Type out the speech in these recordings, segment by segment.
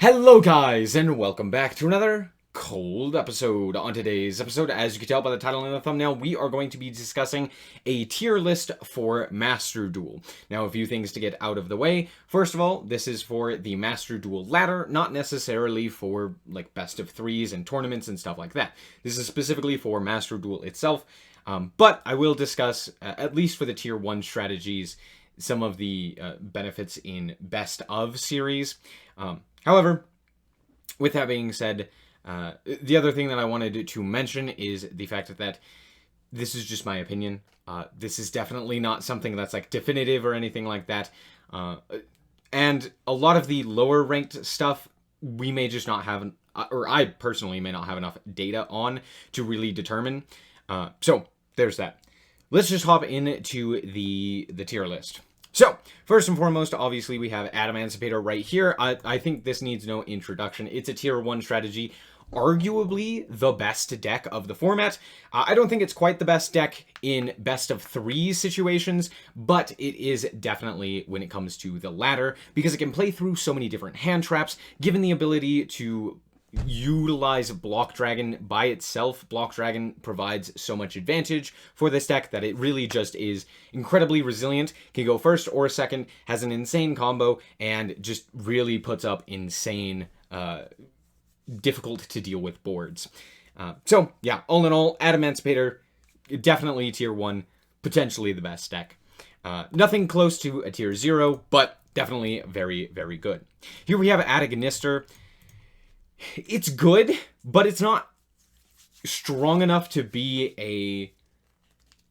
Hello guys, and welcome back to another cold episode. On today's episode, as you can tell by the title and the thumbnail, we are going to be discussing a tier list for Master Duel. Now, a few things to get out of the way. First of all, this is for the Master Duel ladder, not necessarily for like best of threes and tournaments and stuff like that. This is specifically for Master Duel itself, but I will discuss, at least for the tier 1 strategies, some of the benefits in best of series. However, with that being said, the other thing that I wanted to mention is the fact that this is just my opinion. This is definitely not something that's like definitive or anything like that. And a lot of the lower ranked stuff, we may just not have, or I personally may not have enough data on to really determine. So there's that. Let's just hop into the tier list. So, first and foremost, obviously, we have Adamantipator right here. I think this needs no introduction. It's a tier 1 strategy, arguably the best deck of the format. I don't think it's quite the best deck in best of 3 situations, but it is definitely when it comes to the ladder, because it can play through so many different hand traps, given the ability to utilize Block Dragon by itself. Block Dragon provides so much advantage for this deck that it really just is incredibly resilient, can go first or second, has an insane combo, and just really puts up insane, difficult to deal with boards. So yeah, all in all, Adamantipator, definitely tier 1, potentially the best deck. Nothing close to a tier 0, but definitely very, very good. Here we have Atikunister. It's good, but it's not strong enough to be a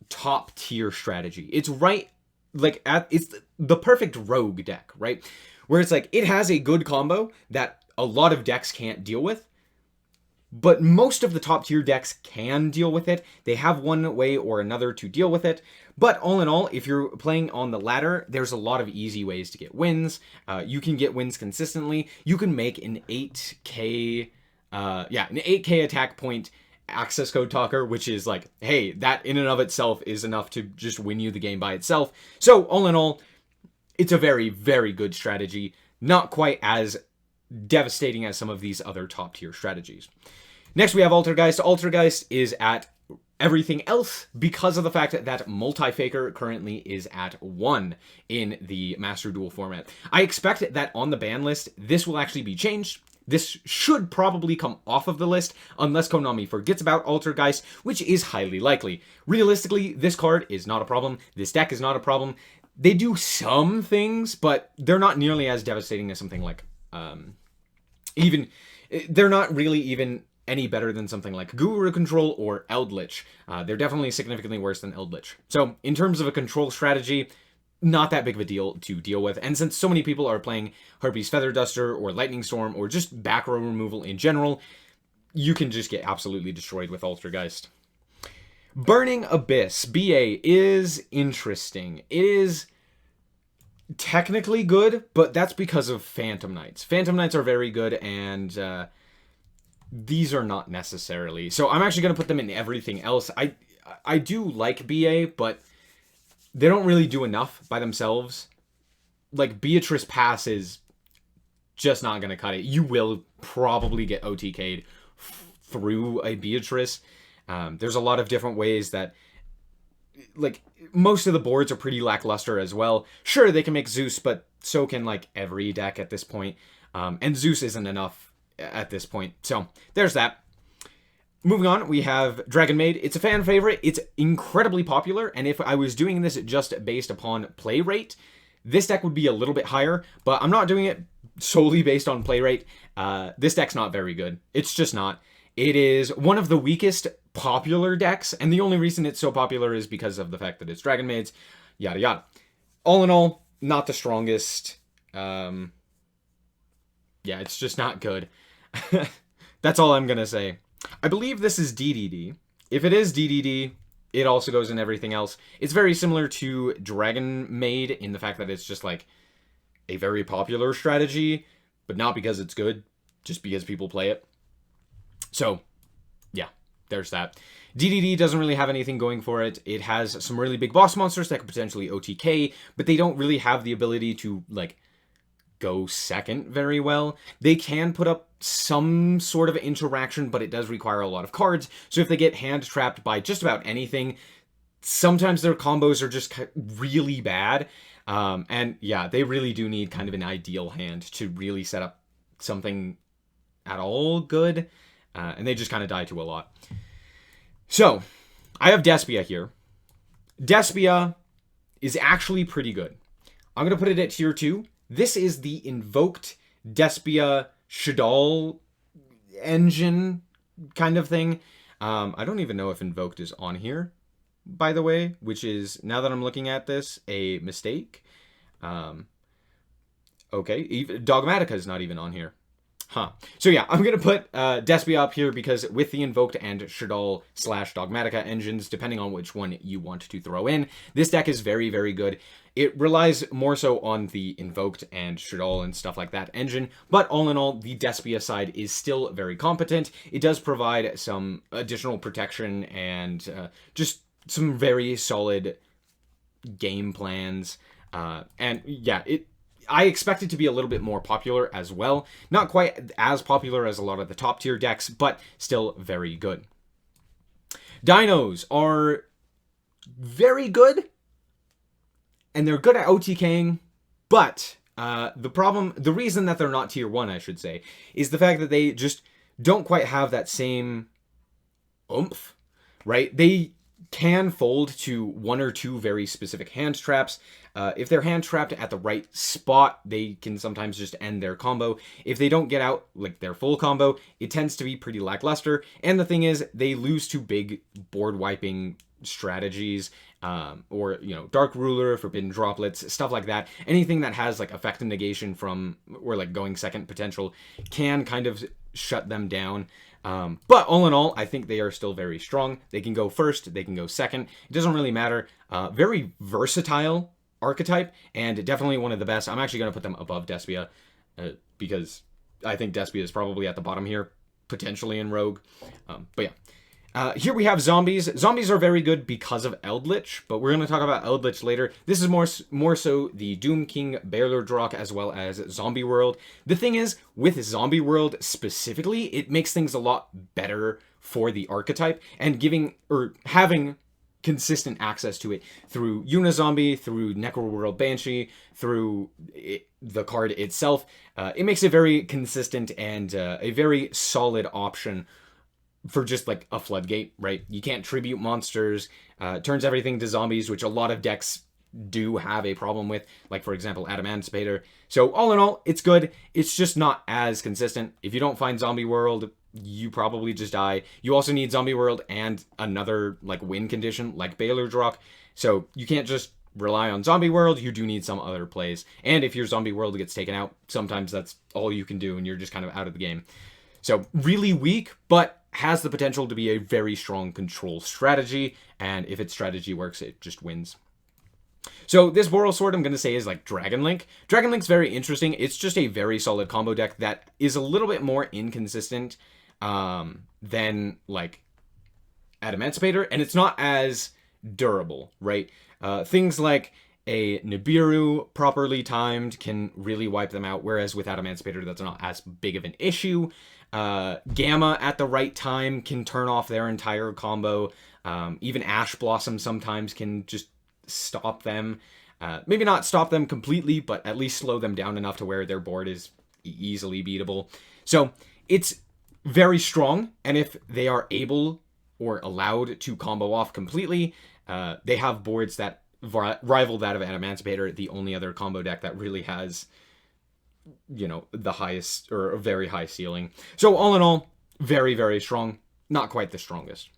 top tier strategy. It's right, like, it's the perfect rogue deck, right? Where it's like, it has a good combo that a lot of decks can't deal with, but most of the top tier decks can deal with it. They have one way or another to deal with it. But all in all, if you're playing on the ladder, there's a lot of easy ways to get wins. You can get wins consistently. You can make an 8K, an 8K attack point access code talker, which is like, hey, that in and of itself is enough to just win you the game by itself. So all in all, it's a very, very good strategy. Not quite as devastating as some of these other top tier strategies. Next, we have Altergeist. Altergeist is at everything else because of the fact that Multi-Faker currently is at 1 in the Master Duel format. I expect that on the ban list, this will actually be changed. This should probably come off of the list unless Konami forgets about Altergeist, which is highly likely. Realistically, this card is not a problem. This deck is not a problem. They do some things, but they're not nearly as devastating as something like they're not really even any better than something like Guru Control or Eldritch. They're definitely significantly worse than Eldritch. So in terms of a control strategy, not that big of a deal to deal with. And since so many people are playing Harpy's Feather Duster or Lightning Storm or just back row removal in general, you can just get absolutely destroyed with Altergeist. Burning Abyss, BA, is interesting. It is technically good, but that's because of Phantom Knights. Phantom Knights are very good, and these are not necessarily. So I'm actually going to put them in everything else. I do like BA, but they don't really do enough by themselves. Like, Beatrice Pass is just not going to cut it. You will probably get OTK'd through a Beatrice. There's a lot of different ways that, like, most of the boards are pretty lackluster as well. Sure, they can make Zeus, but so can, like, every deck at this point. And Zeus isn't enough at this point. So, there's that. Moving on, we have Dragon Maid. It's a fan favorite. It's incredibly popular, and if I was doing this just based upon play rate, this deck would be a little bit higher, but I'm not doing it solely based on play rate. This deck's not very good. It's just not. It is one of the weakest popular decks, and the only reason it's so popular is because of the fact that it's Dragon Maids, yada yada. All in all, not the strongest. Yeah, it's just not good. That's all I'm gonna say. I believe this is DDD. If it is DDD, it also goes in everything else. It's very similar to Dragon Maid in the fact that it's just like a very popular strategy, but not because it's good, just because people play it. So, yeah, there's that. DDD doesn't really have anything going for it. It has some really big boss monsters that could potentially OTK, but they don't really have the ability to, like, go second very well. They can put up some sort of interaction, but it does require a lot of cards. So if they get hand trapped by just about anything, sometimes their combos are just really bad. And yeah, they really do need kind of an ideal hand to really set up something at all good. And they just kind of die to a lot. So I have Despia here. Despia is actually pretty good. I'm going to put it at tier 2. This is the invoked Despia Shadal engine kind of thing. I don't even know if invoked is on here, by the way, which is, now that I'm looking at this, a mistake. Okay, Dogmatica is not even on here. Huh. So yeah, I'm going to put Despia up here because with the Invoked and Shadal / Dogmatica engines, depending on which one you want to throw in, this deck is very, very good. It relies more so on the Invoked and Shadal and stuff like that engine, but all in all, the Despia side is still very competent. It does provide some additional protection and just some very solid game plans. And yeah, I expect it to be a little bit more popular as well. Not quite as popular as a lot of the top tier decks, but still very good. Dinos are very good, and they're good at OTKing, but the reason that they're not tier 1, I should say, is the fact that they just don't quite have that same oomph, right? They can fold to 1 or 2 very specific hand traps. If they're hand trapped at the right spot, they can sometimes just end their combo. If they don't get out like their full combo, it tends to be pretty lackluster. And the thing is, they lose to big board wiping strategies, or, you know, Dark Ruler, Forbidden Droplets, stuff like that. Anything that has like effect and negation from, or like going second potential, can kind of shut them down. But all in all, I think they are still very strong. They can go first, they can go second. It doesn't really matter. Very versatile archetype, and definitely one of the best. I'm actually going to put them above Despia, because I think Despia is probably at the bottom here, potentially in Rogue. But yeah. Here we have zombies. Zombies are very good because of Eldritch, but we're going to talk about Eldritch later. This is more so the Doom King, Baylor Drock, as well as Zombie World. The thing is, with Zombie World specifically, it makes things a lot better for the archetype, and having consistent access to it through Unizombie, through Necroworld Banshee, through the card itself. It makes it very consistent and a very solid option for just like a floodgate, right? You can't tribute monsters, turns everything to zombies, which a lot of decks do have a problem with, like for example Adamantipator. So all in all, it's good. It's just not as consistent. If you don't find Zombie World, you probably just die. You also need Zombie World and another like win condition like Baylor Drock. So you can't just rely on Zombie World. You do need some other plays. And if your Zombie World gets taken out, sometimes that's all you can do and you're just kind of out of the game. So really weak, but has the potential to be a very strong control strategy. And if its strategy works, it just wins. So this Boral Sword, I'm going to say, is like Dragon Link. Dragon Link's very interesting. It's just a very solid combo deck that is a little bit more inconsistent than like Adamantipator, and it's not as durable, right? Things like a Nibiru properly timed can really wipe them out, whereas with Adamantipator, that's not as big of an issue. Gamma at the right time can turn off their entire combo. Even Ash Blossom sometimes can just stop them. Maybe not stop them completely, but at least slow them down enough to where their board is easily beatable. So it's very strong, and if they are able or allowed to combo off completely, they have boards that rival that of Adamantipator, the only other combo deck that really has, you know, the highest or a very high ceiling. So all in all, very, very strong. Not quite the strongest.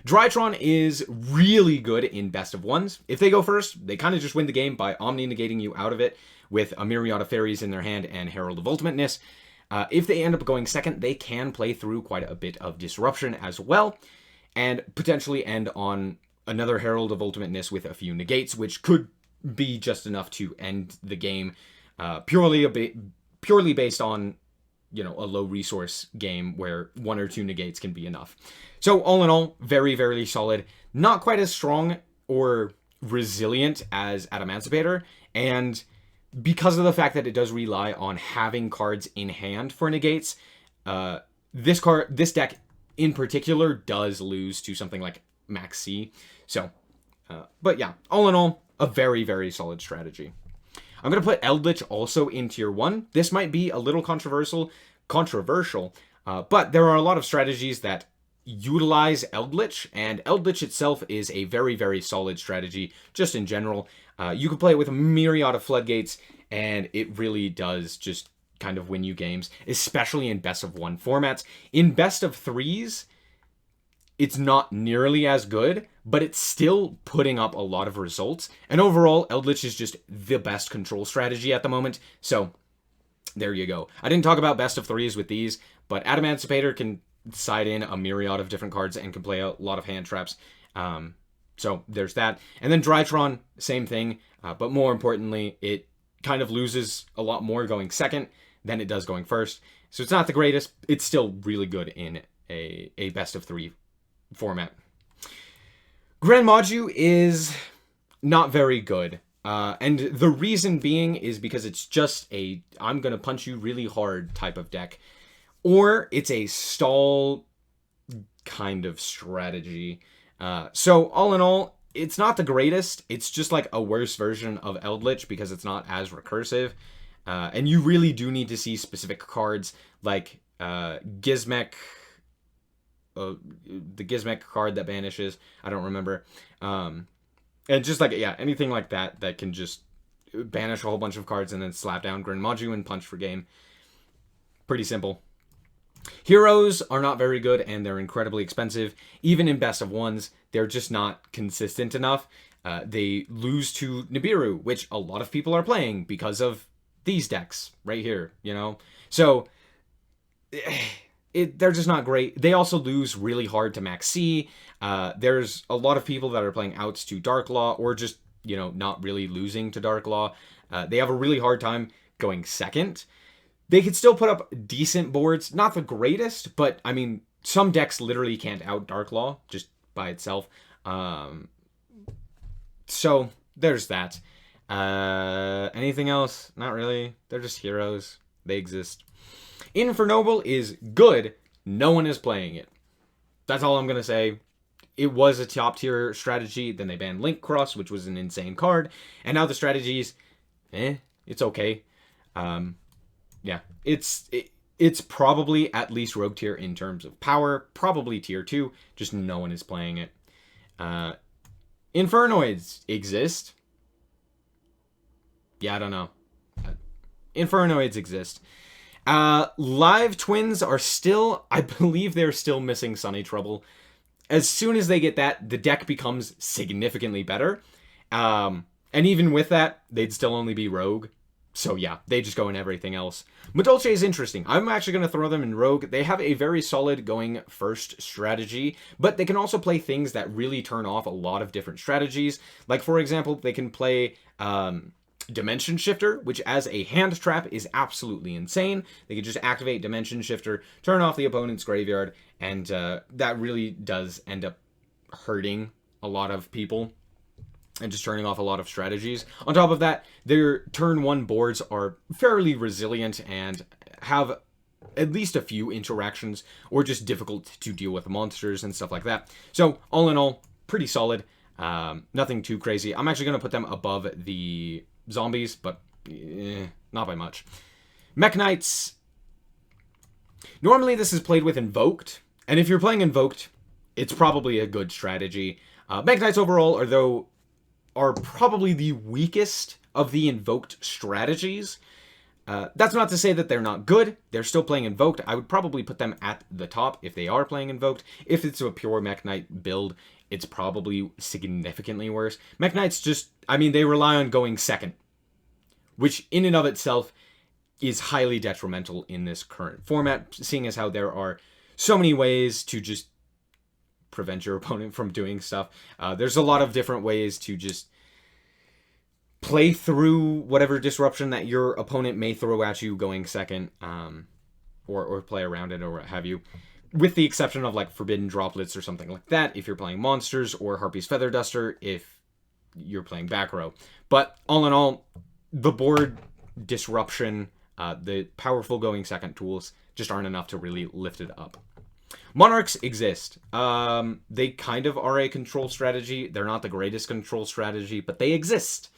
Drytron is really good in best of ones. If they go first, they kind of just win the game by omni-negating you out of it with a Myriad of Fairies in their hand and Herald of Ultimateness. If they end up going second, they can play through quite a bit of disruption as well, and potentially end on another Herald of Ultimateness with a few negates, which could be just enough to end the game, purely based on, you know, a low resource game where 1 or 2 negates can be enough. So all in all, very, very solid. Not quite as strong or resilient as Adamantipator, and because of the fact that it does rely on having cards in hand for negates, this deck in particular does lose to something like Max C. So, but yeah, all in all, a very, very solid strategy. I'm going to put Eldritch also in tier 1. This might be a little controversial, but there are a lot of strategies that utilize Eldritch, and Eldritch itself is a very, very solid strategy just in general. You can play it with a myriad of floodgates, and it really does just kind of win you games, especially in best of 1 formats. In best of 3s, it's not nearly as good, but it's still putting up a lot of results. And overall, Eldritch is just the best control strategy at the moment. So there you go. I didn't talk about best of 3s with these, but Adamantipator can side in a myriad of different cards and can play a lot of hand traps. So there's that. And then Drytron, same thing. But more importantly, it kind of loses a lot more going second than it does going first. So it's not the greatest. It's still really good in a best of 3 format. Grand Modu is not very good. And the reason being is because it's just a I'm going to punch you really hard type of deck. Or it's a stall kind of strategy. So all in all, it's not the greatest. It's just like a worse version of Eldritch because it's not as recursive. And you really do need to see specific cards like Gizmek. The Gizmek card that banishes. I don't remember. And just like, yeah, anything like that that can just banish a whole bunch of cards and then slap down Grand Modu and punch for game. Pretty simple. Heroes are not very good and they're incredibly expensive. Even in best of 1s, they're just not consistent enough. They lose to Nibiru, which a lot of people are playing because of these decks right here, you know? So they're just not great. They also lose really hard to Max C. There's a lot of people that are playing outs to Dark Law or just, you know, not really losing to Dark Law. They have a really hard time going second. They could still put up decent boards. Not the greatest, but, I mean, some decks literally can't out Dark Law just by itself. So, there's that. Anything else? Not really. They're just heroes. They exist. Inferno is good. No one is playing it. That's all I'm going to say. It was a top tier strategy. Then they banned Link Cross, which was an insane card. And now the strategy's, it's okay. Yeah, it's probably at least rogue tier in terms of power. Probably tier 2. Just no one is playing it. Infernoids exist. Yeah, I don't know. Infernoids exist. Live Twins are still, I believe they're still missing Sunny Trouble. As soon as they get that, the deck becomes significantly better. And even with that, they'd still only be rogue. So yeah, they just go in everything else. Madolche is interesting. I'm actually going to throw them in rogue. They have a very solid going first strategy, but they can also play things that really turn off a lot of different strategies. Like, for example, they can play Dimension Shifter, which as a hand trap is absolutely insane. They can just activate Dimension Shifter, turn off the opponent's graveyard, and that really does end up hurting a lot of people and just turning off a lot of strategies. On top of that, their turn 1 boards are fairly resilient and have at least a few interactions or just difficult to deal with monsters and stuff like that. So all in all, pretty solid. Nothing too crazy. I'm actually going to put them above the zombies, but not by much. Mech Knights. Normally this is played with Invoked, and if you're playing Invoked, it's probably a good strategy. Mech Knights overall, are probably the weakest of the Invoked strategies. That's not to say that they're not good. They're still playing Invoked. I would probably put them at the top if they are playing Invoked. If it's a pure Mech Knight build, it's probably significantly worse. Mech Knights just, I mean, they rely on going second, which in and of itself is highly detrimental in this current format, seeing as how there are so many ways to just prevent your opponent from doing stuff. There's a lot of different ways to just play through whatever disruption that your opponent may throw at you going second, or play around it or what have you. With the exception of like Forbidden Droplets or something like that, if you're playing monsters, or Harpy's Feather Duster if you're playing back row. But all in all, the board disruption, the powerful going second tools just aren't enough to really lift it up. Monarchs exist. They kind of are a control strategy. They're not the greatest control strategy, but they exist.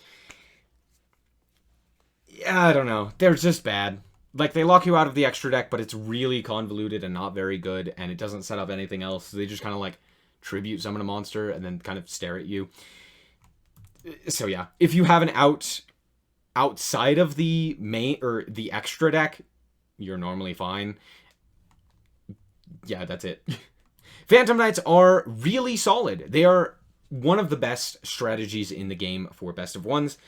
Yeah, I don't know. They're just bad. Like, they lock you out of the extra deck, but it's really convoluted and not very good, and it doesn't set up anything else. So they just kind of, like, tribute summon a monster and then kind of stare at you. So, yeah. If you have an outside of the main, or the extra deck, you're normally fine. Yeah, that's it. Phantom Knights are really solid. They are one of the best strategies in the game for best of ones.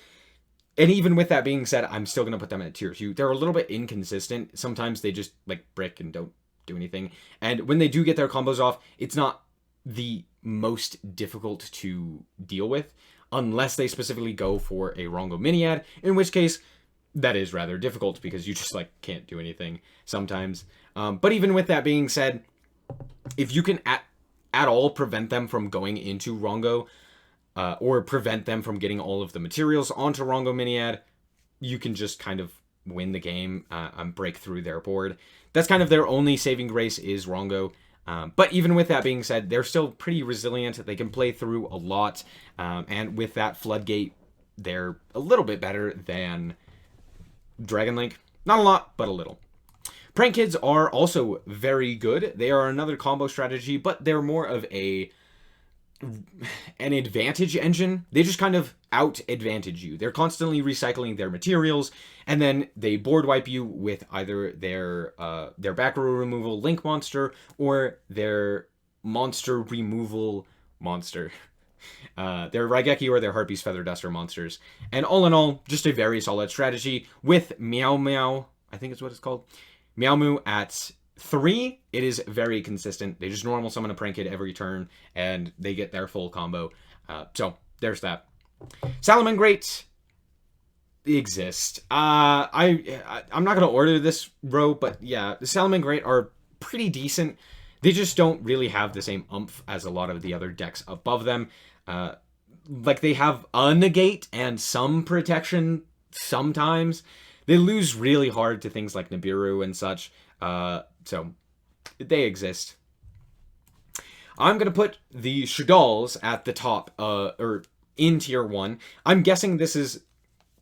And even with that being said, I'm still going to put them at tier 2. They're a little bit inconsistent. Sometimes they just, like, brick and don't do anything. And when they do get their combos off, it's not the most difficult to deal with, unless they specifically go for a Rongo Miniad, in which case, that is rather difficult, because you just, like, can't do anything sometimes. But even with that being said, if you can at all prevent them from going into Rongo, or prevent them from getting all of the materials onto Rongo Miniad, you can just kind of win the game and break through their board. That's kind of their only saving grace, is Rongo. But even with that being said, they're still pretty resilient. They can play through a lot. And with that Floodgate, they're a little bit better than Dragon Link. Not a lot, but a little. Prank Kids are also very good. They are another combo strategy, but they're more of an advantage engine. They just kind of out-advantage you. They're constantly recycling their materials, and then they board wipe you with either their back row removal Link monster or their monster removal monster. Their Raigeki or their Harpy's Feather Duster monsters. And all in all, just a very solid strategy with Meow Meow, I think is what it's called. Meow Moo at 3, it is very consistent. They just normal summon a Prank Kid every turn, and they get their full combo. So, there's that. Salamangreat exist. I'm not going to order this row, but yeah, the Salamangreat are pretty decent. They just don't really have the same oomph as a lot of the other decks above them. Like, they have a negate and some protection sometimes. They lose really hard to things like Nibiru and such. So, they exist. I'm going to put the Shaddols at the top, or in tier 1. I'm guessing this is,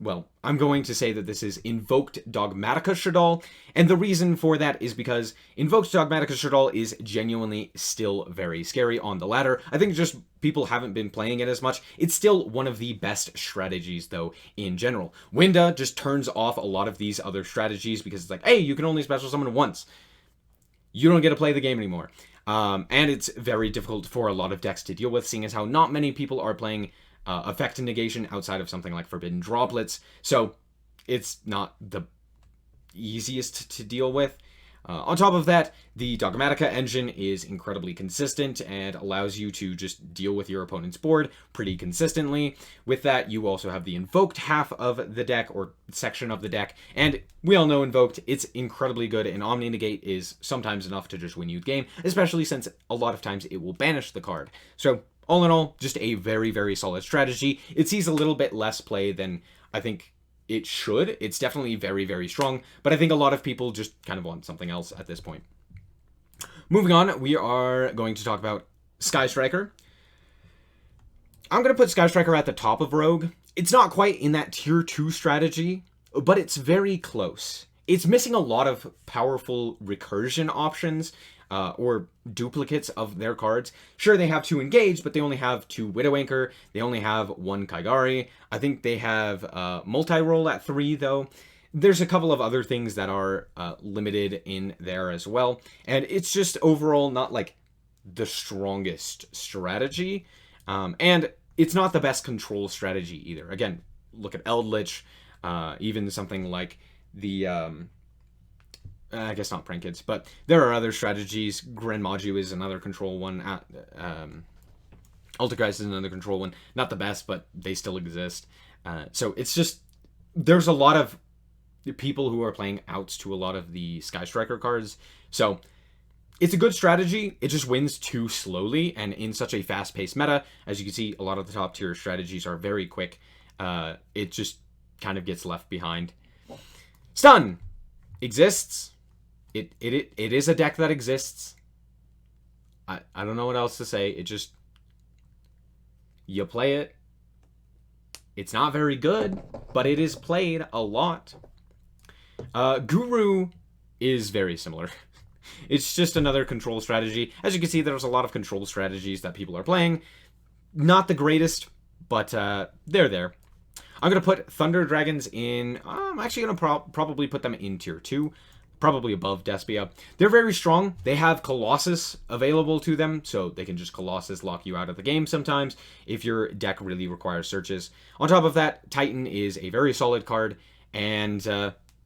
well, I'm going to say that this is Invoked Dogmatica Shaddol, and the reason for that is because Invoked Dogmatica Shaddol is genuinely still very scary on the ladder. I think just people haven't been playing it as much. It's still one of the best strategies, though, in general. Winda just turns off a lot of these other strategies because it's like, hey, you can only special summon once. You don't get to play the game anymore. And it's very difficult for a lot of decks to deal with, seeing as how not many people are playing effect and negation outside of something like Forbidden Droplets. So it's not the easiest to deal with. On top of that, the Dogmatica engine is incredibly consistent and allows you to just deal with your opponent's board pretty consistently. With that, you also have the Invoked half of the deck, or section of the deck, and we all know Invoked, it's incredibly good, and Omni Negate is sometimes enough to just win you the game, especially since a lot of times it will banish the card. So, all in all, just a very, very solid strategy. It sees a little bit less play than I think it should. It's definitely very, very strong, but I think a lot of people just kind of want something else at this point. Moving on, we are going to talk about Skystriker. I'm going to put Skystriker at the top of Rogue. It's not quite in that tier 2 strategy, but it's very close. It's missing a lot of powerful recursion options, or duplicates of their cards. Sure, they have 2 Engage, but they only have 2 Widow Anchor. They only have 1 Kaigari. I think they have multi-roll at 3, though. There's a couple of other things that are limited in there as well. And it's just overall not, like, the strongest strategy. And it's not the best control strategy either. Again, look at Eldritch, even something like the... I guess not Prank Kids, but there are other strategies. Gren Maju is another control one. Altergeist is another control one. Not the best, but they still exist. So it's just, there's a lot of people who are playing outs to a lot of the Skystriker cards. So it's a good strategy. It just wins too slowly, and in such a fast-paced meta, as you can see, a lot of the top tier strategies are very quick. It just kind of gets left behind. Stun exists. It is a deck that exists. I don't know what else to say. It just, you play it. It's not very good, but it is played a lot. Guru is very similar. It's just another control strategy. As you can see, there's a lot of control strategies that people are playing. Not the greatest, but they're there. I'm going to put Thunder Dragons in... I'm actually going to probably put them in Tier 2. Probably above Despia. They're very strong. They have Colossus available to them, so they can just Colossus lock you out of the game sometimes if your deck really requires searches. On top of that, Titan is a very solid card, and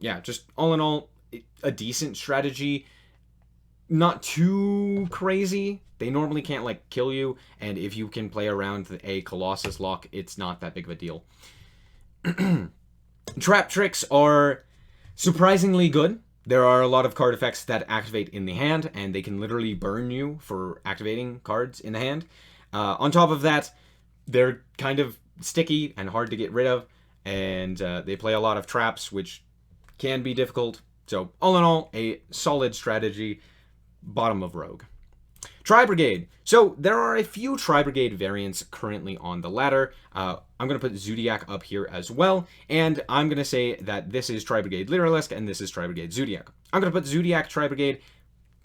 yeah, just all in all, a decent strategy. Not too crazy. They normally can't, like, kill you, and if you can play around a Colossus lock, it's not that big of a deal. Trap tricks are surprisingly good. There are a lot of card effects that activate in the hand, and they can literally burn you for activating cards in the hand. On top of that, they're kind of sticky and hard to get rid of, and they play a lot of traps, which can be difficult. So, all in all, a solid strategy, bottom of Rogue. Tri-Brigade. So, there are a few Tri-Brigade variants currently on the ladder. I'm going to put Zodiac up here as well, and I'm going to say that this is Tri-Brigade Lyralisk, and this is Tri-Brigade Zodiac. I'm going to put Zodiac Tri-Brigade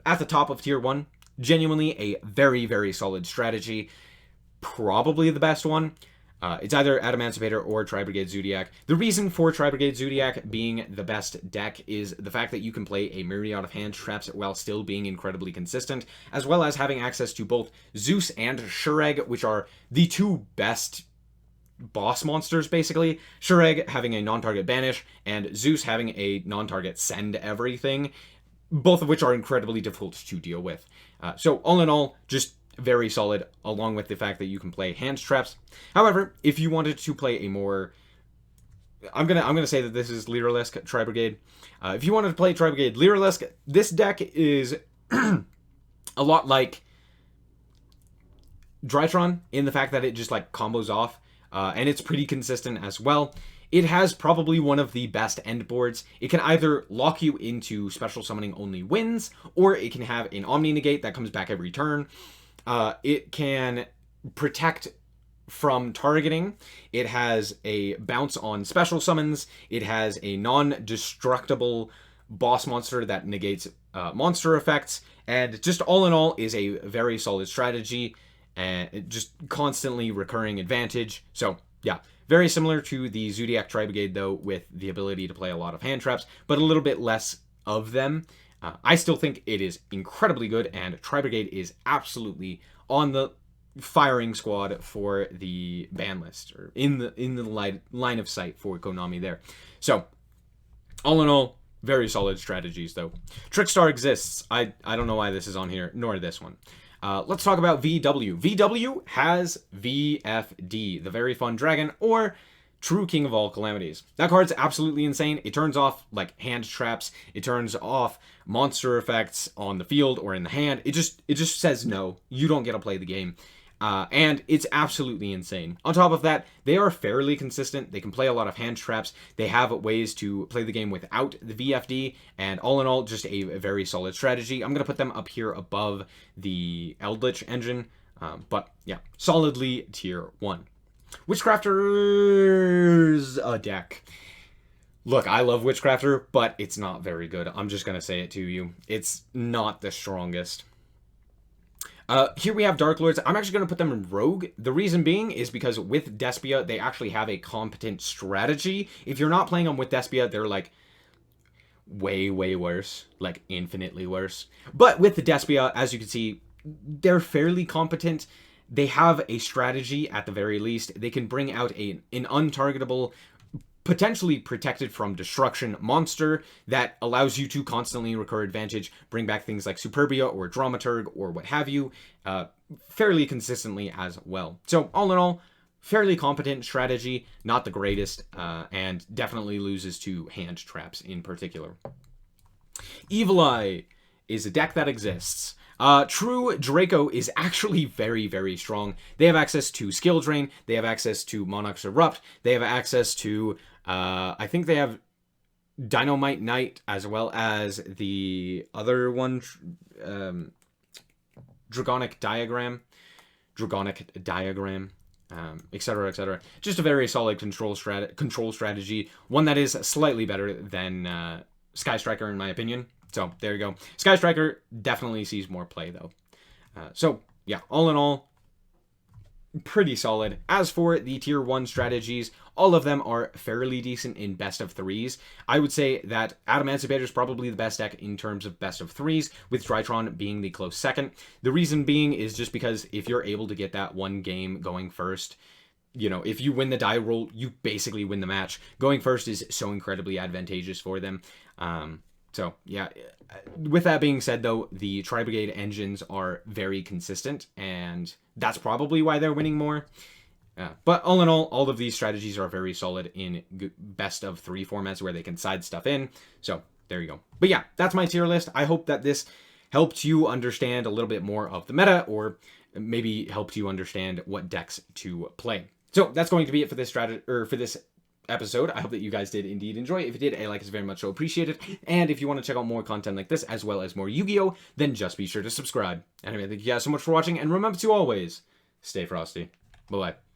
at the top of Tier 1. Genuinely a very, very solid strategy. Probably the best one. It's either Adamancipator or Tri-Brigade Zodiac. The reason for Tri-Brigade Zodiac being the best deck is the fact that you can play a myriad of hand traps while still being incredibly consistent, as well as having access to both Zeus and Shureg, which are the two best boss monsters, basically. Shureg having a non-target banish, and Zeus having a non-target send everything, both of which are incredibly difficult to deal with. So all in all, just very solid, along with the fact that you can play hand traps. However, if you wanted to play a more... I'm gonna say that this is Lyralisk Tri-Brigade. If you wanted to play Tri-Brigade Lyralisk, this deck is a lot like Drytron in the fact that it just like combos off, and it's pretty consistent as well. It has probably one of the best end boards. It can either lock you into special summoning only wins, or it can have an Omni Negate that comes back every turn. It can protect from targeting. It has a bounce on special summons. It has a non-destructible boss monster that negates monster effects. And just all in all is a very solid strategy. And just constantly recurring advantage. So, yeah. Very similar to the Zodiac Tri-Brigade, though, with the ability to play a lot of hand traps, but a little bit less of them. I still think it is incredibly good, and Tri-Brigade is absolutely on the firing squad for the ban list, or in the line of sight for Konami there. So, all in all, very solid strategies, though. Trickstar exists. I don't know why this is on here, nor this one. Let's talk about VW. VW has VFD, the Very Fun Dragon, or True King of All Calamities. That card's absolutely insane. It turns off, like, hand traps. It turns off monster effects on the field or in the hand. It just says no. You don't get to play the game. And it's absolutely insane. On top of that, they are fairly consistent. They can play a lot of hand traps. They have ways to play the game without the VFD. And all in all, just a very solid strategy. I'm going to put them up here above the Eldritch engine. But, yeah, solidly Tier 1. Witchcrafter's a deck. Look, I love Witchcrafter, but it's not very good. I'm just going to say it to you. It's not the strongest. Here we have Dark Lords. I'm actually going to put them in Rogue. The reason being is because with Despia, they actually have a competent strategy. If you're not playing them with Despia, they're like way, way worse. Like infinitely worse. But with the Despia, as you can see, they're fairly competent. They have a strategy at the very least. They can bring out an untargetable, potentially protected from destruction monster that allows you to constantly recur advantage, bring back things like Superbia or Dramaturg or what have you, fairly consistently as well. So all in all, fairly competent strategy, not the greatest, and definitely loses to hand traps in particular. Evil Eye is a deck that exists. True Draco is actually very, very strong. They have access to Skill Drain. They have access to Monarch's Erupt. They have access to I think they have Mech Knight as well as the other one, Dragonic Diagram, etc., etc. Just a very solid control strategy, one that is slightly better than Skystriker in my opinion. So there you go. Skystriker definitely sees more play though. So yeah, all in all, pretty solid. As for the tier 1 strategies, all of them are fairly decent in best of 3s. I would say that Adamantipator is probably the best deck in terms of best of 3s, with Drytron being the close second. The reason being is just because if you're able to get that one game going first, you know, if you win the die roll, you basically win the match. Going first is so incredibly advantageous for them. So yeah, with that being said though, the Tri-Brigade engines are very consistent, and that's probably why they're winning more. But all in all of these strategies are very solid in best of 3 formats where they can side stuff in. So there you go. But yeah, that's my tier list. I hope that this helped you understand a little bit more of the meta, or maybe helped you understand what decks to play. So that's going to be it for this episode. I hope that you guys did indeed enjoy. If you did, a like is very much so appreciated. And if you want to check out more content like this, as well as more Yu-Gi-Oh!, then just be sure to subscribe. Anyway, thank you guys so much for watching, and remember to always stay frosty. Bye-bye.